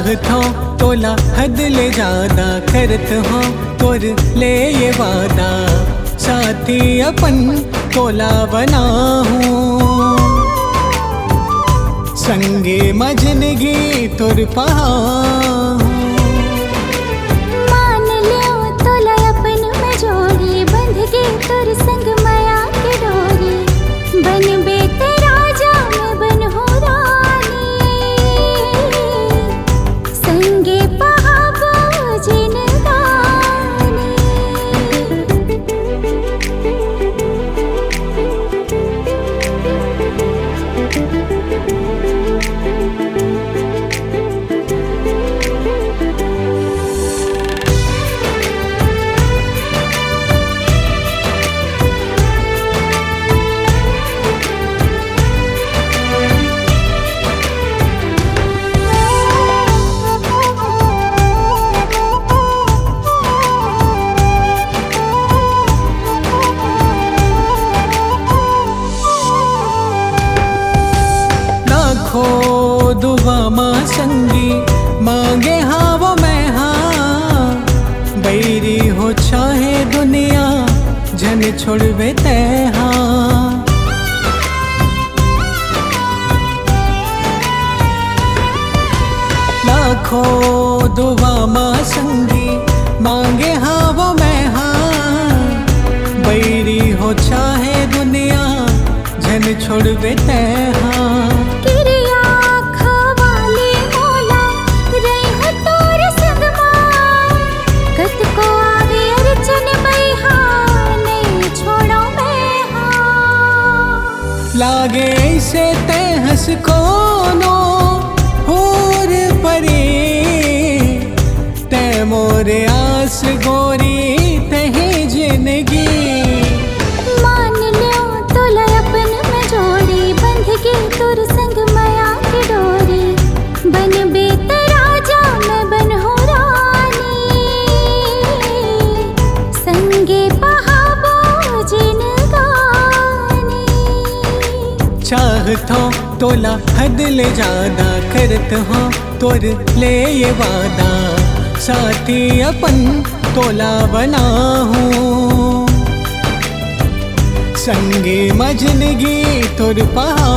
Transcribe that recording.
चाहत हो तोला हद ले ज्यादा करत हो तोर ले ये वादा साथी अपन तोला बना हूँ संगे मजनगी तोर पहा मान लियो तोला अपन में जोड़ी बंध के तोर संग माया के डोरी बन बेटे राजा मैं बन हो रानी संगे पहाबो दुआ माँ संगी मांगे हाँ वो मैं हाँ बैरी हो चाहे दुनिया जन छोड़वे ते हाँ लाखों दुआ माँ संगी मांगे हाँ वो मैं हाँ बैरी हो चाहे दुनिया जन छोड़वे ते हाँ लागे से ते हंस कोनो होर परे ते मोरे आस गोरी तही जिंदगी मान लियो तोला अपन में जोड़ी बंध के तोर संग माया की डोरी बन बेटे राजा मैं बन हो रानी संगे पहाबो चाहत हो तोला हद ले ज्यादा करत हो तोर ले ये वादा साथी अपन तोला बना हूँ संगे मजनगी तोर पहा